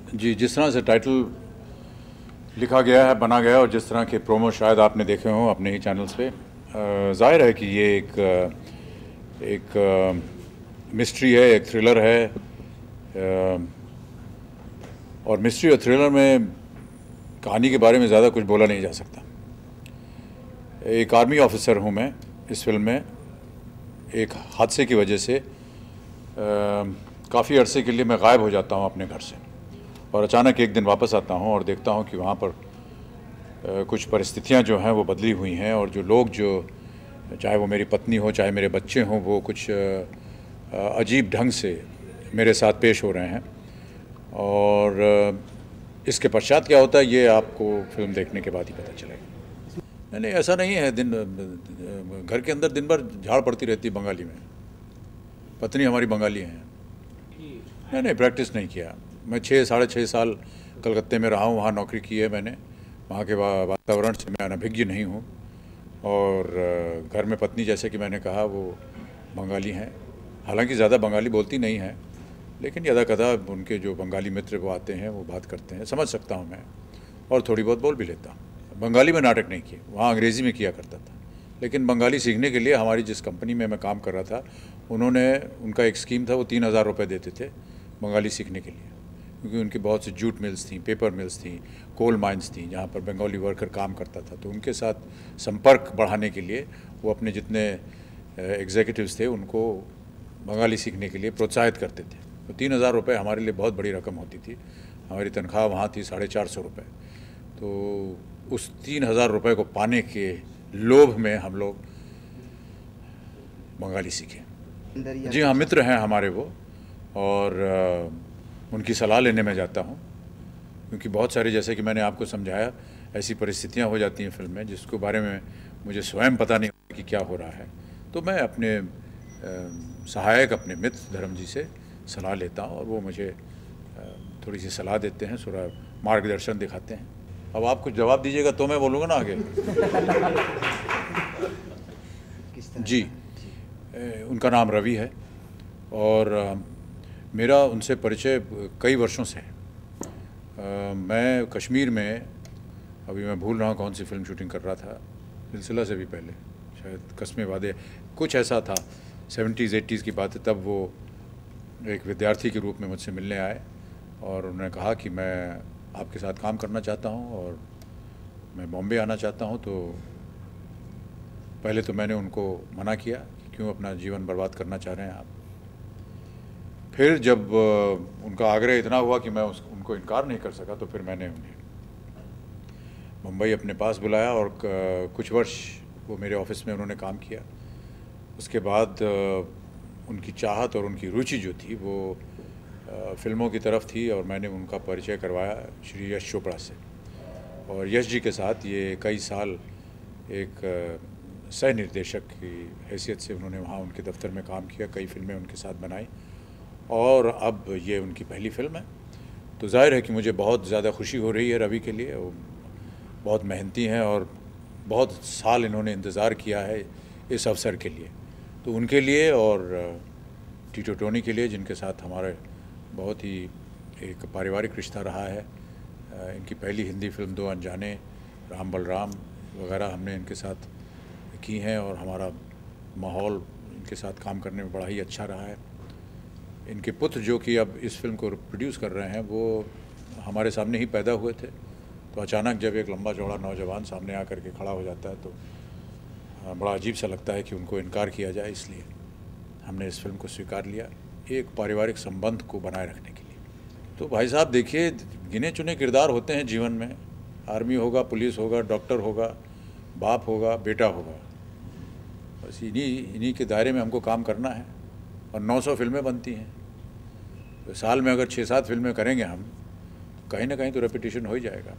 जी, जिस तरह से टाइटल लिखा गया है, बना गया है और जिस तरह के प्रोमो शायद आपने देखे हों अपने ही चैनल्स पे, ज़ाहिर है कि ये एक मिस्ट्री है, एक थ्रिलर है। और मिस्ट्री और थ्रिलर में कहानी के बारे में ज़्यादा कुछ बोला नहीं जा सकता। एक आर्मी ऑफिसर हूँ मैं इस फिल्म में। एक हादसे की वजह से काफ़ी अरसे के लिए मैं गायब हो जाता हूँ अपने घर से, और अचानक एक दिन वापस आता हूँ और देखता हूँ कि वहाँ पर कुछ परिस्थितियाँ जो हैं वो बदली हुई हैं, और जो लोग, जो चाहे वो मेरी पत्नी हो चाहे मेरे बच्चे हों, वो कुछ अजीब ढंग से मेरे साथ पेश हो रहे हैं। और इसके पश्चात क्या होता है ये आपको फिल्म देखने के बाद ही पता चलेगा। नहीं, ऐसा नहीं है। घर के अंदर दिन भर झाड़ पड़ती रहती है बंगाली में। पत्नी हमारी बंगाली हैं। नहीं, प्रैक्टिस नहीं किया। मैं 6-6.5 साल कलकत्ते में रहा हूँ, वहाँ नौकरी की है मैंने। वहाँ के वातावरण से मैं अनभिज्ञ नहीं हूँ। और घर में पत्नी, जैसे कि मैंने कहा, वो बंगाली हैं। हालांकि ज़्यादा बंगाली बोलती नहीं हैं, लेकिन यदा कदा उनके जो बंगाली मित्र वो आते हैं, वो बात करते हैं, समझ सकता हूँ मैं, और थोड़ी बहुत बोल भी लेता हूँ। बंगाली में नाटक नहीं किए, वहाँ अंग्रेज़ी में किया करता था। लेकिन बंगाली सीखने के लिए हमारी जिस कंपनी में मैं काम कर रहा था, उनका एक स्कीम था, वो 3,000 रुपये देते थे बंगाली सीखने के लिए, क्योंकि उनकी बहुत सी जूट मिल्स थी, पेपर मिल्स थी, कोल माइंस थी, जहाँ पर बंगाली वर्कर काम करता था। तो उनके साथ संपर्क बढ़ाने के लिए वो अपने जितने एग्जीक्यूटिव्स थे उनको बंगाली सीखने के लिए प्रोत्साहित करते थे। तो 3,000 रुपये हमारे लिए बहुत बड़ी रकम होती थी। हमारी तनख्वाह वहाँ थी 450 रुपये। तो उस 3,000 रुपये को पाने के लोभ में हम लोग बंगाली सीखे। जी हाँ, मित्र हैं हमारे वो, और उनकी सलाह लेने में जाता हूँ, क्योंकि बहुत सारी, जैसे कि मैंने आपको समझाया, ऐसी परिस्थितियाँ हो जाती हैं फिल्म में जिसके बारे में मुझे स्वयं पता नहीं कि क्या हो रहा है। तो मैं अपने सहायक, अपने मित्र धर्म जी से सलाह लेता हूँ, और वो मुझे थोड़ी सी सलाह देते हैं, थोड़ा मार्गदर्शन दिखाते हैं। अब आप कुछ जवाब दीजिएगा तो मैं बोलूँगा ना आगे। जी, उनका नाम रवि है, और मेरा उनसे परिचय कई वर्षों से है। मैं कश्मीर में, अभी मैं भूल रहा हूँ कौन सी फिल्म शूटिंग कर रहा था, सिलसिला से भी पहले, शायद कस्मे वादे, कुछ ऐसा था, 70s 80s की बात है। तब वो एक विद्यार्थी के रूप में मुझसे मिलने आए, और उन्होंने कहा कि मैं आपके साथ काम करना चाहता हूँ और मैं बॉम्बे आना चाहता हूँ। तो पहले तो मैंने उनको मना किया कि क्यों अपना जीवन बर्बाद करना चाह रहे हैं आप। फिर जब उनका आग्रह इतना हुआ कि मैं उनको इनकार नहीं कर सका, तो फिर मैंने उन्हें मुंबई अपने पास बुलाया, और कुछ वर्ष वो मेरे ऑफिस में उन्होंने काम किया। उसके बाद उनकी चाहत और उनकी रुचि जो थी वो फिल्मों की तरफ थी, और मैंने उनका परिचय करवाया श्री यश चोपड़ा से। और यश जी के साथ ये कई साल एक सह निर्देशक की हैसियत से उन्होंने वहाँ उनके दफ्तर में काम किया, कई फिल्में उनके साथ बनाई, और अब ये उनकी पहली फिल्म है। तो जाहिर है कि मुझे बहुत ज़्यादा खुशी हो रही है रवि के लिए। वो बहुत मेहनती हैं और बहुत साल इन्होंने इंतज़ार किया है इस अवसर के लिए। तो उनके लिए और टीटो टोनी के लिए, जिनके साथ हमारे बहुत ही एक पारिवारिक रिश्ता रहा है। इनकी पहली हिंदी फिल्म 2 अनजाने, राम बलराम वगैरह हमने इनके साथ की हैं, और हमारा माहौल इनके साथ काम करने में बड़ा ही अच्छा रहा है। इनके पुत्र जो कि अब इस फिल्म को प्रोड्यूस कर रहे हैं, वो हमारे सामने ही पैदा हुए थे। तो अचानक जब एक लंबा चौड़ा नौजवान सामने आकर के खड़ा हो जाता है, तो बड़ा अजीब सा लगता है कि उनको इनकार किया जाए। इसलिए हमने इस फिल्म को स्वीकार लिया, एक पारिवारिक संबंध को बनाए रखने के लिए। तो भाई साहब देखिए, गिने चुने किरदार होते हैं जीवन में। आर्मी होगा, पुलिस होगा, डॉक्टर होगा, बाप होगा, बेटा होगा। बस इन्हीं के दायरे में हमको काम करना है, और 900 फिल्में बनती हैं। तो साल में अगर 6-7 फिल्में करेंगे हम, तो कहीं ना कहीं तो रेपिटेशन हो ही जाएगा।